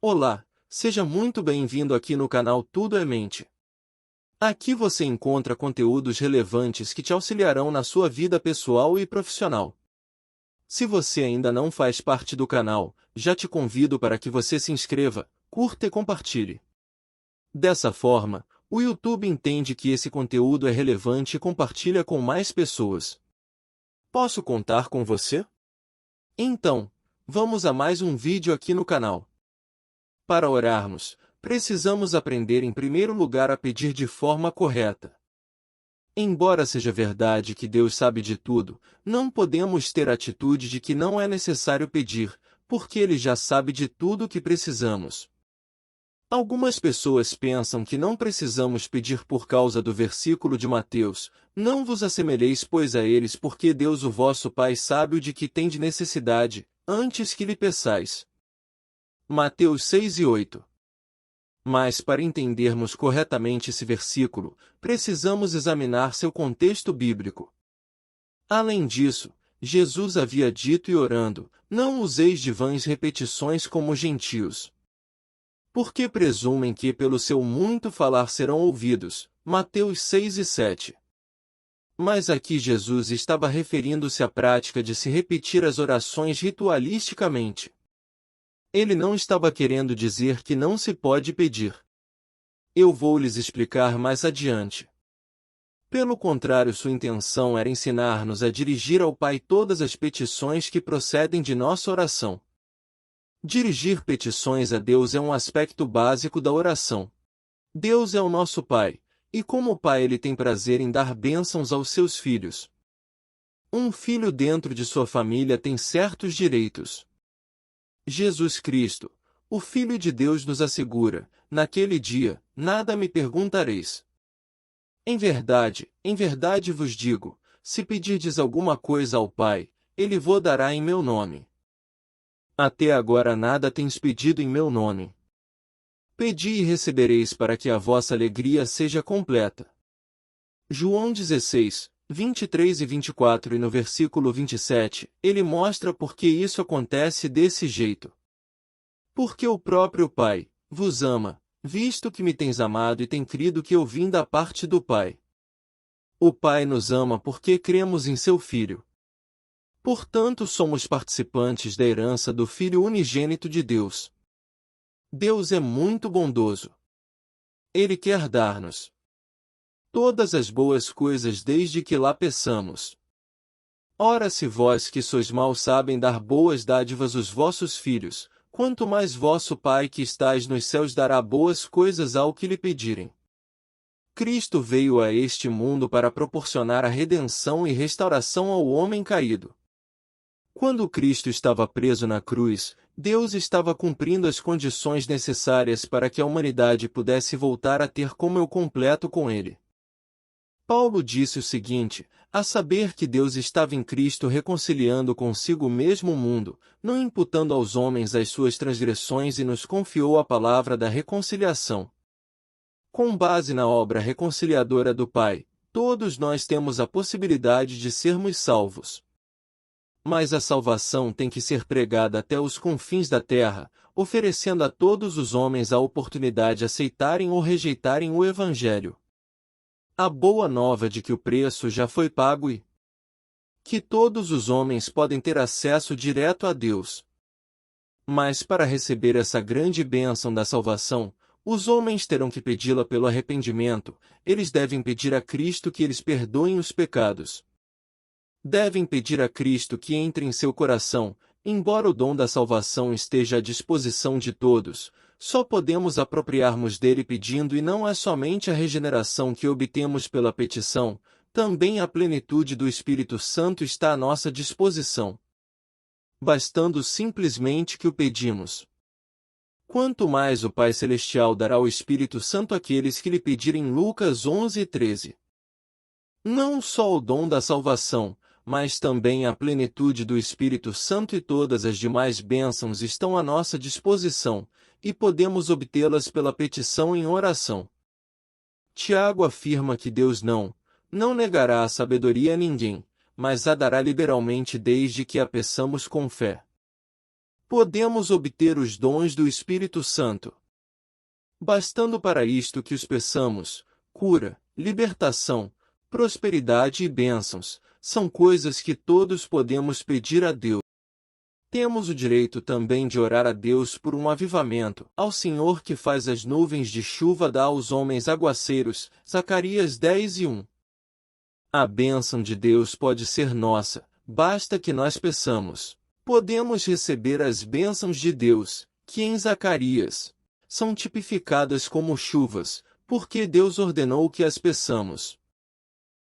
Olá, seja muito bem-vindo aqui no canal Tudo é Mente. Aqui você encontra conteúdos relevantes que te auxiliarão na sua vida pessoal e profissional. Se você ainda não faz parte do canal, já te convido para que você se inscreva, curta e compartilhe. Dessa forma, o YouTube entende que esse conteúdo é relevante e compartilha com mais pessoas. Posso contar com você? Então, vamos a mais um vídeo aqui no canal. Para orarmos, precisamos aprender em primeiro lugar a pedir de forma correta. Embora seja verdade que Deus sabe de tudo, não podemos ter a atitude de que não é necessário pedir, porque Ele já sabe de tudo o que precisamos. Algumas pessoas pensam que não precisamos pedir por causa do versículo de Mateus: "Não vos assemelheis, pois, a eles, porque Deus, o vosso Pai, sabe o de que tendes necessidade, antes que lhe peçais." Mateus 6 e 8. Mas para entendermos corretamente esse versículo, precisamos examinar seu contexto bíblico. Além disso, Jesus havia dito e orando: "Não useis de vãs repetições como os gentios, porque presumem que pelo seu muito falar serão ouvidos." Mateus 6 e 7. Mas aqui Jesus estava referindo-se à prática de se repetir as orações ritualisticamente. Ele não estava querendo dizer que não se pode pedir. Eu vou lhes explicar mais adiante. Pelo contrário, sua intenção era ensinar-nos a dirigir ao Pai todas as petições que procedem de nossa oração. Dirigir petições a Deus é um aspecto básico da oração. Deus é o nosso Pai, e como Pai Ele tem prazer em dar bênçãos aos seus filhos. Um filho dentro de sua família tem certos direitos. Jesus Cristo, o Filho de Deus, nos assegura: "Naquele dia, nada me perguntareis. Em verdade vos digo, se pedirdes alguma coisa ao Pai, Ele vo dará em meu nome. Até agora nada tens pedido em meu nome. Pedi e recebereis, para que a vossa alegria seja completa." João 16, 23 e 24, e no versículo 27, ele mostra por que isso acontece desse jeito. "Porque o próprio Pai vos ama, visto que me tens amado e tem crido que eu vim da parte do Pai. O Pai nos ama porque cremos em seu Filho. Portanto, somos participantes da herança do Filho unigênito de Deus. Deus é muito bondoso. Ele quer dar-nos todas as boas coisas desde que lá peçamos. Ora, se vós que sois maus sabem dar boas dádivas aos vossos filhos, quanto mais vosso Pai que estais nos céus dará boas coisas ao que lhe pedirem." Cristo veio a este mundo para proporcionar a redenção e restauração ao homem caído. Quando Cristo estava preso na cruz, Deus estava cumprindo as condições necessárias para que a humanidade pudesse voltar a ter comunhão completo com Ele. Paulo disse o seguinte, a saber que Deus estava em Cristo reconciliando consigo mesmo o mundo, não imputando aos homens as suas transgressões, e nos confiou a palavra da reconciliação. Com base na obra reconciliadora do Pai, todos nós temos a possibilidade de sermos salvos. Mas a salvação tem que ser pregada até os confins da terra, oferecendo a todos os homens a oportunidade de aceitarem ou rejeitarem o Evangelho. A boa nova de que o preço já foi pago e que todos os homens podem ter acesso direto a Deus. Mas para receber essa grande bênção da salvação, os homens terão que pedi-la pelo arrependimento. Eles devem pedir a Cristo que eles perdoem os pecados. Devem pedir a Cristo que entre em seu coração. Embora o dom da salvação esteja à disposição de todos, só podemos apropriarmos dele pedindo, e não é somente a regeneração que obtemos pela petição, também a plenitude do Espírito Santo está à nossa disposição, bastando simplesmente que o pedimos. Quanto mais o Pai Celestial dará o Espírito Santo àqueles que lhe pedirem. Lucas 11 e 13. Não só o dom da salvação, mas também a plenitude do Espírito Santo e todas as demais bênçãos estão à nossa disposição, e podemos obtê-las pela petição em oração. Tiago afirma que Deus não negará a sabedoria a ninguém, mas a dará liberalmente desde que a peçamos com fé. podemos obter os dons do Espírito Santo. Bastando para isto que os peçamos: cura, libertação, prosperidade e bênçãos, são coisas que todos podemos pedir a Deus. Temos o direito também de orar a Deus por um avivamento, ao Senhor que faz as nuvens de chuva dá aos homens aguaceiros, Zacarias 10:1. A bênção de Deus pode ser nossa, basta que nós peçamos. Podemos receber as bênçãos de Deus, que em Zacarias são tipificadas como chuvas, porque Deus ordenou que as peçamos.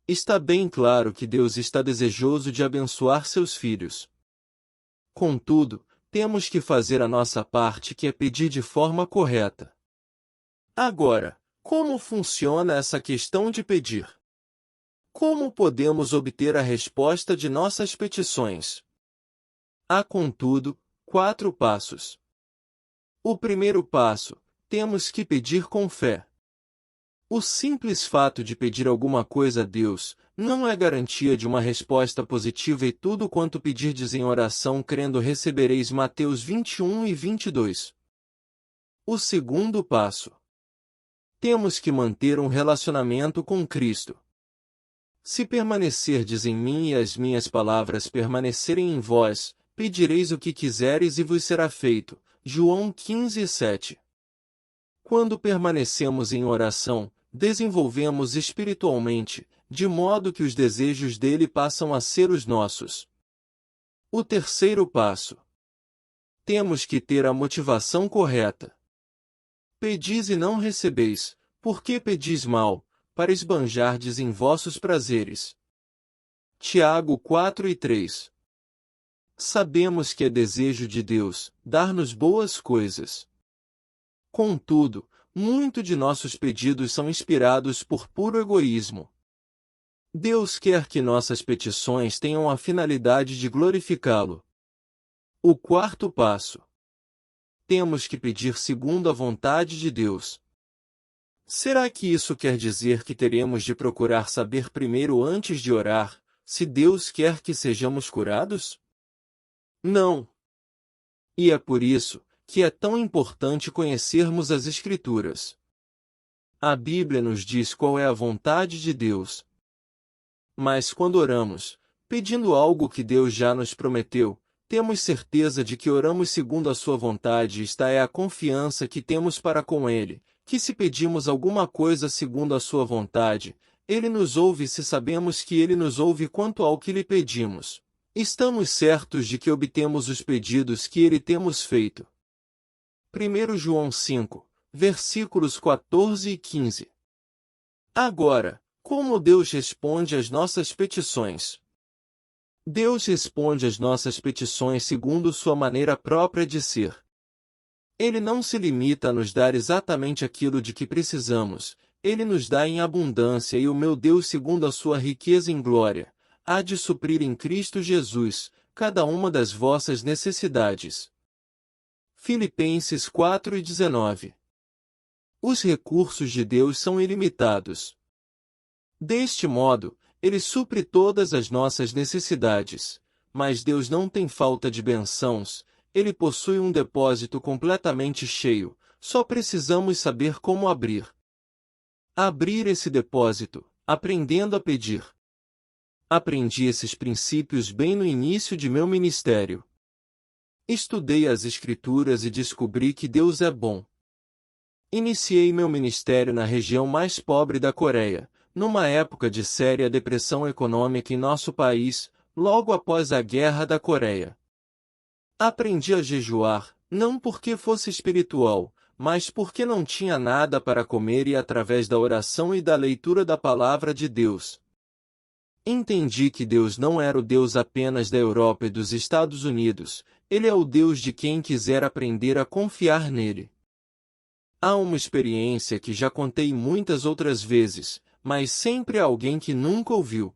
Está bem claro que Deus está desejoso de abençoar seus filhos. Contudo, temos que fazer a nossa parte, que é pedir de forma correta. Agora, como funciona essa questão de pedir? Como podemos obter a resposta de nossas petições? Há, contudo, 4 passos. O primeiro passo: temos que pedir com fé. O simples fato de pedir alguma coisa a Deus não é garantia de uma resposta positiva, e tudo quanto pedirdes em oração crendo recebereis. Mateus 21:22. O segundo passo: temos que manter um relacionamento com Cristo. Se permanecerdes em mim e as minhas palavras permanecerem em vós, pedireis o que quiseres e vos será feito. João 15:7. Quando permanecemos em oração, desenvolvemos espiritualmente, de modo que os desejos dele passam a ser os nossos. O terceiro passo: temos que ter a motivação correta. Pedis e não recebeis, porque pedis mal, para esbanjardes em vossos prazeres. Tiago 4:3. Sabemos que é desejo de Deus dar-nos boas coisas. Contudo, muito de nossos pedidos são inspirados por puro egoísmo. Deus quer que nossas petições tenham a finalidade de glorificá-lo. O quarto passo: temos que pedir segundo a vontade de Deus. Será que isso quer dizer que teremos de procurar saber primeiro, antes de orar, se Deus quer que sejamos curados? Não. E é por isso que é tão importante conhecermos as Escrituras. A Bíblia nos diz qual é a vontade de Deus. Mas quando oramos, pedindo algo que Deus já nos prometeu, temos certeza de que oramos segundo a sua vontade, e esta é a confiança que temos para com Ele, que se pedimos alguma coisa segundo a sua vontade, Ele nos ouve. Se sabemos que Ele nos ouve quanto ao que lhe pedimos, estamos certos de que obtemos os pedidos que Ele temos feito. 1 João 5, versículos 14 e 15. Agora, como Deus responde às nossas petições? Deus responde às nossas petições segundo sua maneira própria de ser. Ele não se limita a nos dar exatamente aquilo de que precisamos, Ele nos dá em abundância, e o meu Deus, segundo a sua riqueza em glória, há de suprir em Cristo Jesus cada uma das vossas necessidades. Filipenses 4:19. Os recursos de Deus são ilimitados. Deste modo, Ele supre todas as nossas necessidades, mas Deus não tem falta de bênçãos, Ele possui um depósito completamente cheio, só precisamos saber como abrir. Abrir esse depósito, aprendendo a pedir. Aprendi esses princípios bem no início de meu ministério. Estudei as Escrituras e descobri que Deus é bom. Iniciei meu ministério na região mais pobre da Coreia, numa época de séria depressão econômica em nosso país, logo após a Guerra da Coreia. Aprendi a jejuar, não porque fosse espiritual, mas porque não tinha nada para comer, e através da oração e da leitura da Palavra de Deus. Entendi que Deus não era o Deus apenas da Europa e dos Estados Unidos, Ele é o Deus de quem quiser aprender a confiar nele. Há uma experiência que já contei muitas outras vezes, mas sempre há alguém que nunca ouviu.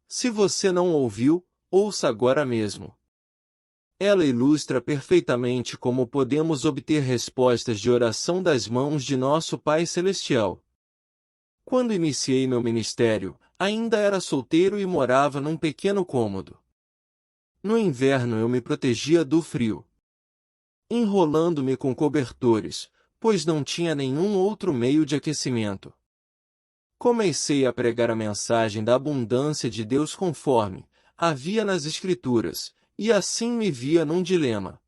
Se você não ouviu, ouça agora mesmo. Ela ilustra perfeitamente como podemos obter respostas de oração das mãos de nosso Pai Celestial. Quando iniciei meu ministério, ainda era solteiro e morava num pequeno cômodo. No inverno eu me protegia do frio. enrolando-me com cobertores, pois não tinha nenhum outro meio de aquecimento. Comecei a pregar a mensagem da abundância de Deus conforme havia nas Escrituras, e assim me via num dilema.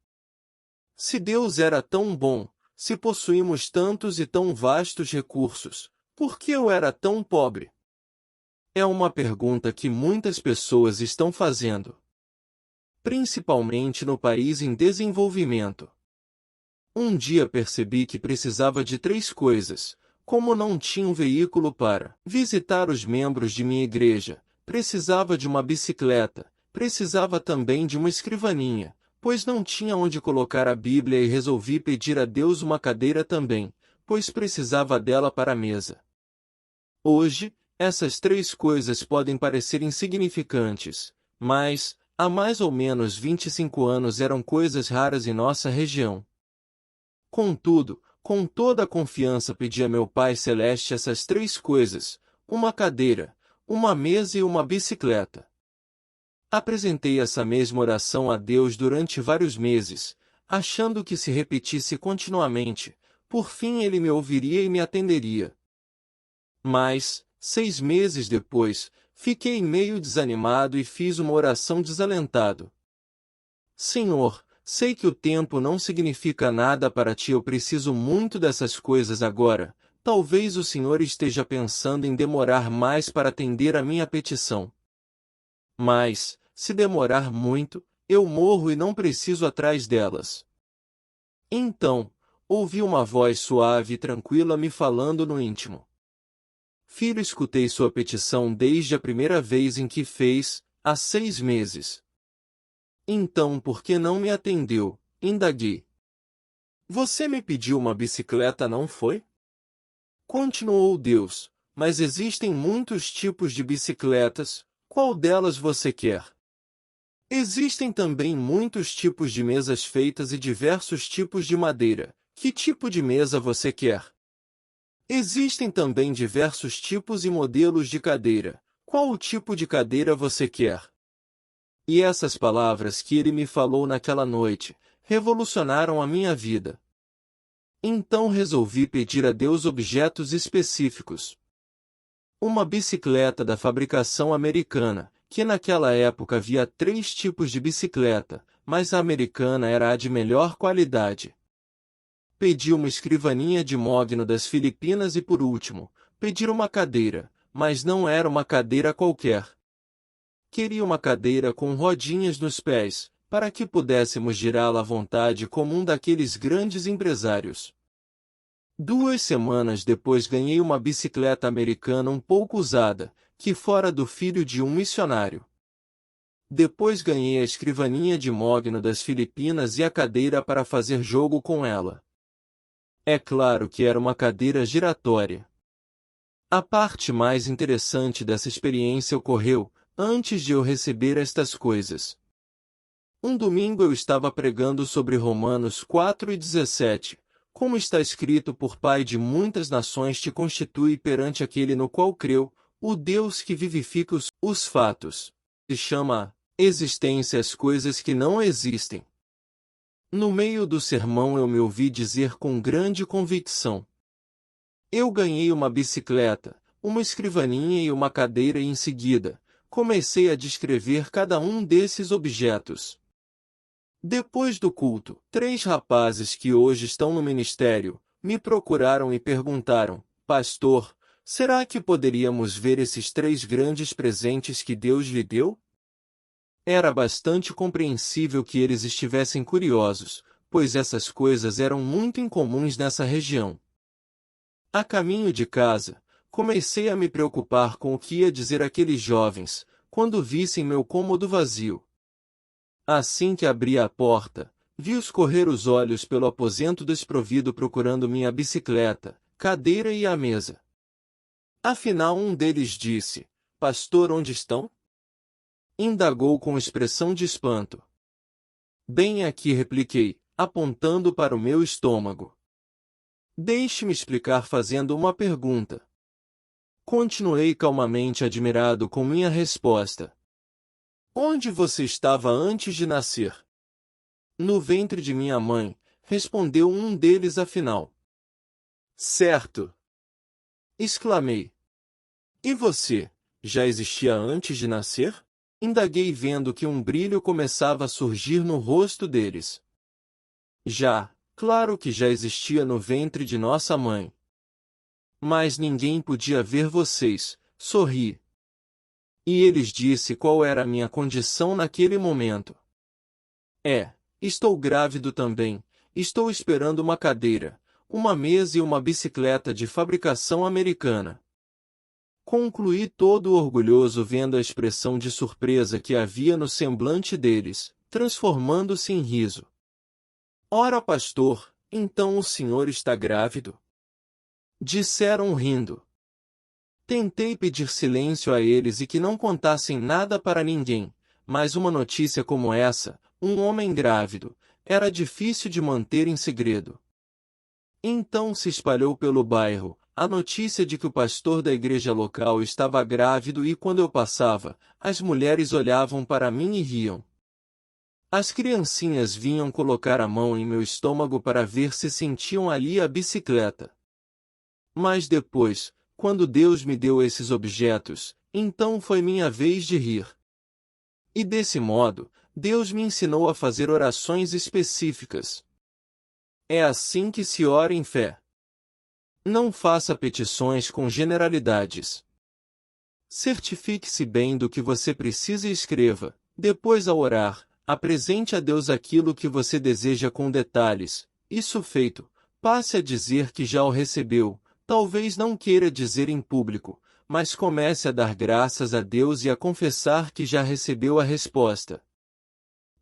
Se Deus era tão bom, se possuímos tantos e tão vastos recursos, por que eu era tão pobre? É uma pergunta que muitas pessoas estão fazendo, principalmente no país em desenvolvimento. Um dia percebi que precisava de 3 coisas. Como não tinha um veículo para visitar os membros de minha igreja, precisava de uma bicicleta, precisava também de uma escrivaninha, pois não tinha onde colocar a Bíblia, e resolvi pedir a Deus uma cadeira também, pois precisava dela para a mesa. Hoje, essas 3 coisas podem parecer insignificantes, mas, há mais ou menos 25 anos eram coisas raras em nossa região. Contudo, com toda a confiança pedi a meu Pai Celeste essas 3 coisas, uma cadeira, uma mesa e uma bicicleta. Apresentei essa mesma oração a Deus durante vários meses, achando que se repetisse continuamente, por fim Ele me ouviria e me atenderia. Mas, 6 meses depois, fiquei meio desanimado e fiz uma oração desalentado. Senhor, sei que o tempo não significa nada para ti, eu preciso muito dessas coisas agora. Talvez o Senhor esteja pensando em demorar mais para atender a minha petição. Mas, se demorar muito, eu morro e não preciso atrás delas. Então, ouvi uma voz suave e tranquila me falando no íntimo. Filho, escutei sua petição desde a primeira vez em que fez, há 6 meses. Então por que não me atendeu? Indaguei. Você me pediu uma bicicleta, não foi? Continuou Deus, mas existem muitos tipos de bicicletas, qual delas você quer? Existem também muitos tipos de mesas feitas e diversos tipos de madeira, que tipo de mesa você quer? Existem também diversos tipos e modelos de cadeira, qual o tipo de cadeira você quer? E essas palavras que ele me falou naquela noite, revolucionaram a minha vida. Então resolvi pedir a Deus objetos específicos. Uma bicicleta da fabricação americana, que naquela época havia 3 tipos de bicicleta, mas a americana era a de melhor qualidade. Pedi uma escrivaninha de mogno das Filipinas e por último, pedi uma cadeira, mas não era uma cadeira qualquer. Queria uma cadeira com rodinhas nos pés, para que pudéssemos girá-la à vontade como um daqueles grandes empresários. 2 semanas depois ganhei uma bicicleta americana um pouco usada, que fora do filho de um missionário. Depois ganhei a escrivaninha de mogno das Filipinas e a cadeira para fazer jogo com ela. É claro que era uma cadeira giratória. A parte mais interessante dessa experiência ocorreu antes de eu receber estas coisas. Um domingo eu estava pregando sobre Romanos 4:17, como está escrito: por Pai de muitas nações te constitui perante aquele no qual creu, o Deus que vivifica os fatos. Se chama a existência as coisas que não existem. No meio do sermão eu me ouvi dizer com grande convicção: eu ganhei uma bicicleta, uma escrivaninha e uma cadeira, e em seguida, comecei a descrever cada um desses objetos. Depois do culto, 3 rapazes que hoje estão no ministério, me procuraram e perguntaram: Pastor, será que poderíamos ver esses 3 grandes presentes que Deus lhe deu? Era bastante compreensível que eles estivessem curiosos, pois essas coisas eram muito incomuns nessa região. A caminho de casa, comecei a me preocupar com o que ia dizer aqueles jovens, quando vissem meu cômodo vazio. Assim que abri a porta, vi-os correr os olhos pelo aposento desprovido procurando minha bicicleta, cadeira e a mesa. Afinal um deles disse: Pastor, onde estão? Indagou com expressão de espanto. Bem aqui, repliquei, apontando para o meu estômago. Deixe-me explicar fazendo uma pergunta. Continuei calmamente admirado com minha resposta. Onde você estava antes de nascer? No ventre de minha mãe, respondeu um deles afinal. Certo! Exclamei. E você, já existia antes de nascer? Indaguei vendo que um brilho começava a surgir no rosto deles. Já, claro que já existia no ventre de nossa mãe. Mas ninguém podia ver vocês, sorri. E eles disse qual era a minha condição naquele momento. Estou grávido também, estou esperando uma cadeira, uma mesa e uma bicicleta de fabricação americana. Concluí todo orgulhoso vendo a expressão de surpresa que havia no semblante deles, transformando-se em riso. Ora, pastor, então o senhor está grávido? Disseram rindo. Tentei pedir silêncio a eles e que não contassem nada para ninguém, mas uma notícia como essa, um homem grávido, era difícil de manter em segredo. Então se espalhou pelo bairro a notícia de que o pastor da igreja local estava grávido e quando eu passava, as mulheres olhavam para mim e riam. As criancinhas vinham colocar a mão em meu estômago para ver se sentiam ali a bicicleta. Mas depois, quando Deus me deu esses objetos, então foi minha vez de rir. E desse modo, Deus me ensinou a fazer orações específicas. É assim que se ora em fé. Não faça petições com generalidades. Certifique-se bem do que você precisa e escreva. Depois, ao orar, apresente a Deus aquilo que você deseja com detalhes. Isso feito, passe a dizer que já o recebeu. Talvez não queira dizer em público, mas comece a dar graças a Deus e a confessar que já recebeu a resposta.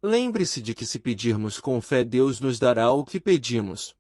Lembre-se de que se pedirmos com fé Deus nos dará o que pedimos.